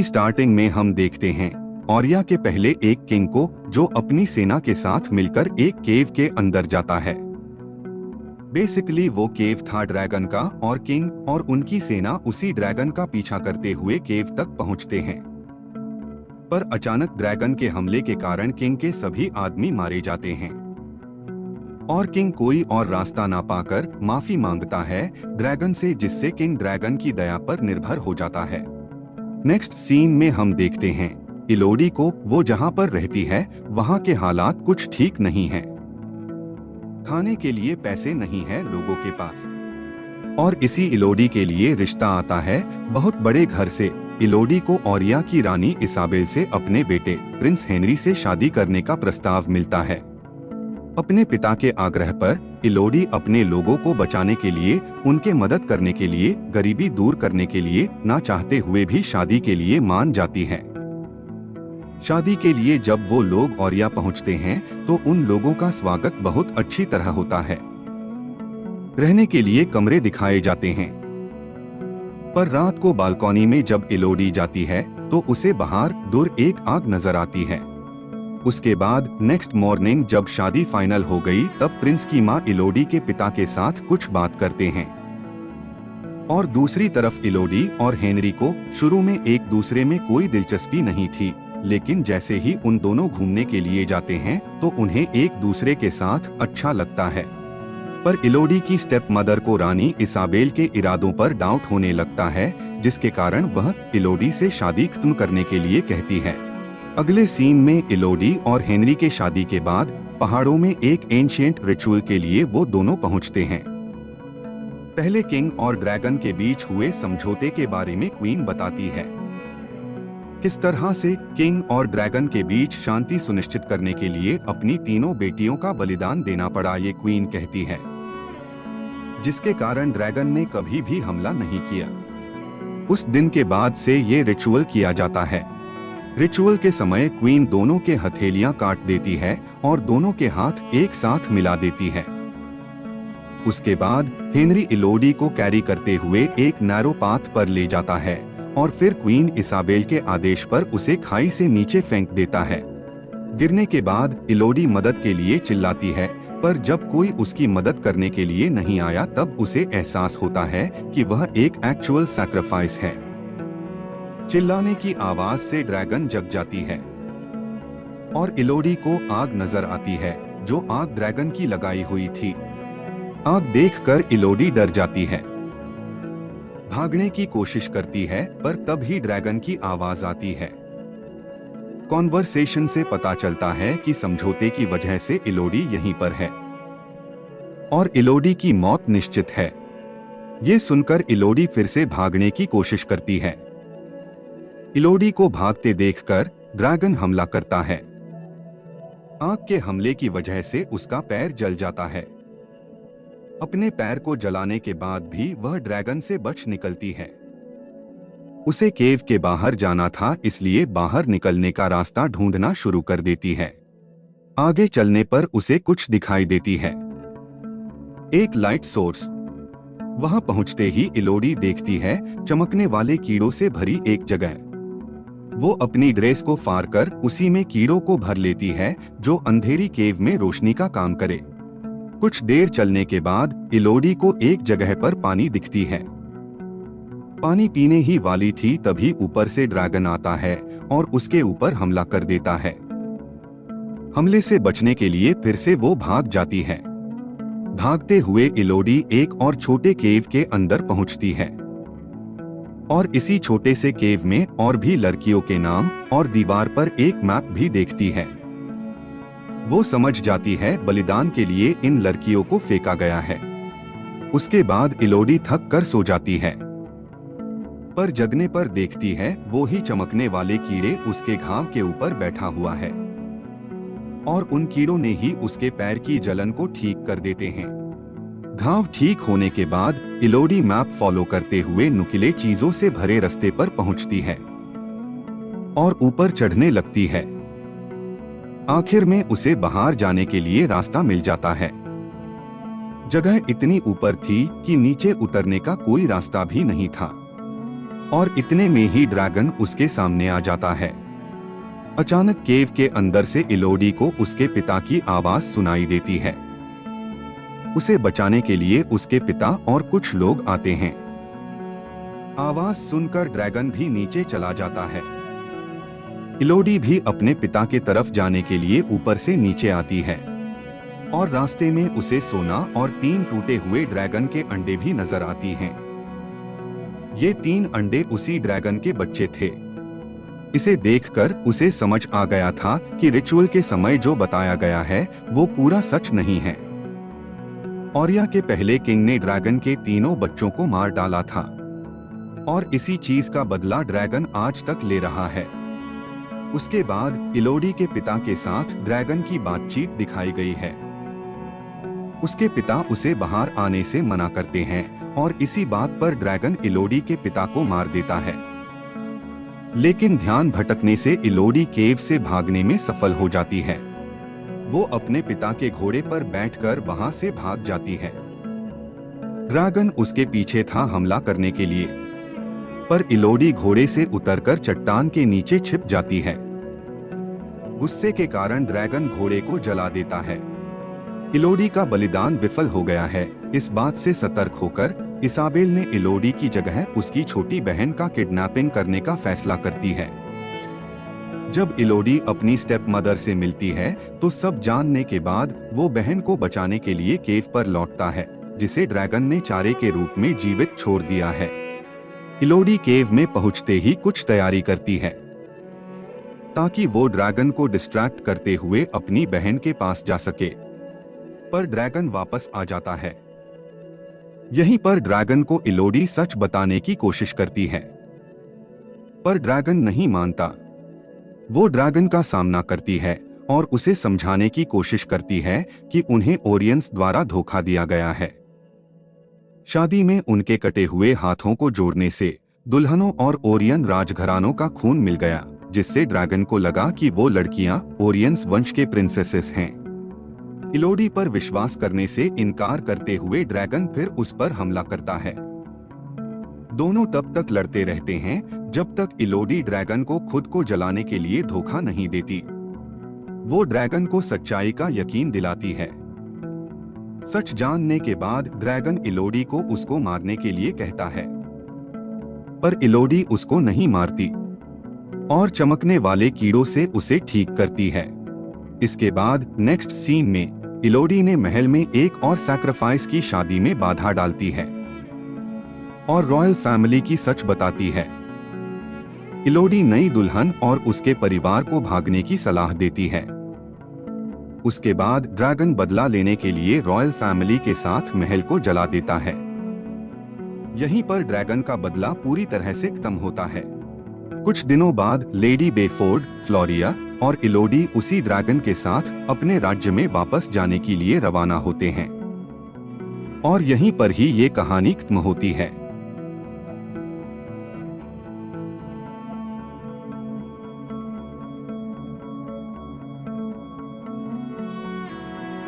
Starting में हम देखते हैं औरिया के पहले एक किंग को जो अपनी सेना के साथ मिलकर एक केव के अंदर जाता है। बेसिकली वो केव था ड्रैगन का और किंग और उनकी सेना उसी ड्रैगन का पीछा करते हुए केव तक पहुंचते हैं। पर अचानक ड्रैगन के हमले के कारण किंग के सभी आदमी मारे जाते हैं और किंग कोई और रास्ता ना पाकर माफी मांगता है ड्रैगन से, जिससे किंग ड्रैगन की दया पर निर्भर हो जाता है। नेक्स्ट सीन में हम देखते हैं इलोडी को, वो जहां पर रहती है वहां के हालात कुछ ठीक नहीं हैं। खाने के लिए पैसे नहीं है लोगों के पास और इसी इलोडी के लिए रिश्ता आता है बहुत बड़े घर से। इलोडी को औरिया की रानी इसाबेल से अपने बेटे प्रिंस हेनरी से शादी करने का प्रस्ताव मिलता है। अपने पिता के आग्रह पर इलोडी अपने लोगों को बचाने के लिए, उनके मदद करने के लिए, गरीबी दूर करने के लिए ना चाहते हुए भी शादी के लिए मान जाती है। शादी के लिए जब वो लोग औरिया पहुंचते हैं तो उन लोगों का स्वागत बहुत अच्छी तरह होता है। रहने के लिए कमरे दिखाए जाते हैं। पर रात को बालकनी में जब इलोडी जाती है तो उसे बाहर दूर एक आग नजर आती है। उसके बाद नेक्स्ट मॉर्निंग जब शादी फाइनल हो गई तब प्रिंस की मां इलोडी के पिता के साथ कुछ बात करते हैं और दूसरी तरफ इलोडी और हेनरी को शुरू में एक दूसरे में कोई दिलचस्पी नहीं थी, लेकिन जैसे ही उन दोनों घूमने के लिए जाते हैं तो उन्हें एक दूसरे के साथ अच्छा लगता है। पर इलोडी की स्टेप मदर को रानी इसाबेल के इरादों पर डाउट होने लगता है, जिसके कारण वह इलोडी से शादी खत्म करने के लिए कहती है। अगले सीन में इलोडी और हेनरी के शादी के बाद पहाड़ों में एक एंशिएंट रिचुअल के लिए वो दोनों पहुंचते हैं। पहले किंग और ड्रैगन के बीच हुए समझौते के बारे में क्वीन बताती है। किस तरह से किंग और ड्रैगन के बीच शांति सुनिश्चित करने के लिए अपनी तीनों बेटियों का बलिदान देना पड़ा, ये क्वीन कहती है, जिसके कारण ड्रैगन ने कभी भी हमला नहीं किया। उस दिन के बाद से ये रिचुअल किया जाता है। रिचुअल के समय क्वीन दोनों के हथेलियां काट देती है और दोनों के हाथ एक साथ मिला देती है। उसके बाद हेनरी इलोडी को कैरी करते हुए एक नैरो पाथ पर ले जाता है और फिर क्वीन इसाबेल के आदेश पर उसे खाई से नीचे फेंक देता है। गिरने के बाद इलोडी मदद के लिए चिल्लाती है, पर जब कोई उसकी मदद करने के लिए नहीं आया तब उसे एहसास होता है कि वह एक एक्चुअल सैक्रिफाइस है। चिल्लाने की आवाज से ड्रैगन जग जाती है और इलोडी को आग नजर आती है, जो आग ड्रैगन की लगाई हुई थी। आग देखकर इलोडी डर जाती है, भागने की कोशिश करती है, पर तब ही ड्रैगन की आवाज आती है। कॉन्वर्सेशन से पता चलता है कि समझौते की वजह से इलोडी यहीं पर है और इलोडी की मौत निश्चित है। ये सुनकर इलोडी फिर से भागने की कोशिश करती है। इलोडी को भागते देखकर ड्रैगन हमला करता है। आग के हमले की वजह से उसका पैर जल जाता है। अपने पैर को जलाने के बाद भी वह ड्रैगन से बच निकलती है। उसे केव के बाहर जाना था, इसलिए बाहर निकलने का रास्ता ढूंढना शुरू कर देती है। आगे चलने पर उसे कुछ दिखाई देती है, एक लाइट सोर्स। वहां पहुंचते ही इलोडी देखती है चमकने वाले कीड़ों से भरी एक जगह। वो अपनी ड्रेस को फाड़ कर उसी में कीड़ों को भर लेती है, जो अंधेरी केव में रोशनी का काम करे। कुछ देर चलने के बाद इलोडी को एक जगह पर पानी दिखती है। पानी पीने ही वाली थी तभी ऊपर से ड्रैगन आता है और उसके ऊपर हमला कर देता है। हमले से बचने के लिए फिर से वो भाग जाती है। भागते हुए इलोडी एक और छोटे केव के अंदर पहुंचती है और इसी छोटे से केव में और भी लड़कियों के नाम और दीवार पर एक मैप भी देखती है। वो समझ जाती है बलिदान के लिए इन लड़कियों को फेंका गया है। उसके बाद इलोडी थक कर सो जाती है, पर जगने पर देखती है वो ही चमकने वाले कीड़े उसके घाव के ऊपर बैठा हुआ है और उन कीड़ों ने ही उसके पैर की जलन को ठीक कर देते हैं। घाव ठीक होने के बाद इलोडी मैप फॉलो करते हुए नुकीले चीजों से भरे रास्ते पर पहुंचती है और ऊपर चढ़ने लगती है। आखिर में उसे बाहर जाने के लिए रास्ता मिल जाता है। जगह इतनी ऊपर थी कि नीचे उतरने का कोई रास्ता भी नहीं था। और इतने में ही ड्रैगन उसके सामने आ जाता है। अचानक केव के अंदर से इलोडी को उसके पिता की आवाज सुनाई देती है। उसे बचाने के लिए उसके पिता और कुछ लोग आते हैं। आवाज सुनकर ड्रैगन भी नीचे चला जाता है। इलोडी भी अपने पिता के तरफ जाने के लिए ऊपर से नीचे आती है और रास्ते में उसे सोना और 3 टूटे हुए ड्रैगन के अंडे भी नजर आती हैं। ये 3 अंडे उसी ड्रैगन के बच्चे थे। इसे देखकर उसे समझ आ गया था कि रिचुअल के समय जो बताया गया है वो पूरा सच नहीं है। ऑरिया के पहले किंग ने ड्रैगन के तीनों बच्चों को मार डाला था और इसी चीज का बदला ड्रैगन आज तक ले रहा है। उसके बाद इलोडी के पिता के साथ ड्रैगन की बातचीत दिखाई गई है। उसके पिता उसे बाहर आने से मना करते हैं और इसी बात पर ड्रैगन इलोडी के पिता को मार देता है। लेकिन ध्यान भटकने से इलोडी केव से भागने में सफल हो जाती है। वो अपने पिता के घोड़े पर बैठकर वहां से भाग जाती है। ड्रैगन उसके पीछे था हमला करने के लिए, पर इलोडी घोड़े से उतरकर चट्टान के नीचे छिप जाती है। गुस्से के कारण ड्रैगन घोड़े को जला देता है। इलोडी का बलिदान विफल हो गया है। इस बात से सतर्क होकर इसाबेल ने इलोडी की जगह उसकी छोटी बहन का किडनैपिंग करने का फैसला करती है। जब इलोडी अपनी स्टेप मदर से मिलती है तो सब जानने के बाद वो बहन को बचाने के लिए केव पर लौटता है, जिसे ड्रैगन ने चारे के रूप में जीवित छोड़ दिया है। इलोडी केव में पहुंचते ही कुछ तैयारी करती है ताकि वो ड्रैगन को डिस्ट्रैक्ट करते हुए अपनी बहन के पास जा सके, पर ड्रैगन वापस आ जाता है। यहीं पर ड्रैगन को इलोडी सच बताने की कोशिश करती है, पर ड्रैगन नहीं मानता। वो ड्रैगन का सामना करती है और उसे समझाने की कोशिश करती है कि उन्हें ओरियंस द्वारा धोखा दिया गया है। शादी में उनके कटे हुए हाथों को जोड़ने से दुल्हनों और ओरियन राजघरानों का खून मिल गया, जिससे ड्रैगन को लगा कि वो लड़कियां ओरियंस वंश के प्रिंसेसेस हैं। इलोडी पर विश्वास करने से इनकार करते हुए ड्रैगन फिर उस पर हमला करता है। दोनों तब तक लड़ते रहते हैं जब तक इलोडी ड्रैगन को खुद को जलाने के लिए धोखा नहीं देती। वो ड्रैगन को सच्चाई का यकीन दिलाती है। सच जानने के बाद ड्रैगन इलोडी को उसको मारने के लिए कहता है, पर इलोडी उसको नहीं मारती और चमकने वाले कीड़ों से उसे ठीक करती है। इसके बाद नेक्स्ट सीन में इलोडी ने महल में एक और सैक्रिफाइस की शादी में बाधा डालती है और रॉयल फैमिली की सच बताती है। इलोडी नई दुल्हन और उसके परिवार को भागने की सलाह देती है। उसके बाद ड्रैगन बदला लेने के लिए रॉयल फैमिली के साथ महल को जला देता है। यहीं पर ड्रैगन का बदला पूरी तरह से खत्म होता है। कुछ दिनों बाद लेडी बेफोर्ड, फ्लोरिया और इलोडी उसी ड्रैगन के साथ अपने राज्य में वापस जाने के लिए रवाना होते हैं और यहीं पर ही ये कहानी खत्म होती है।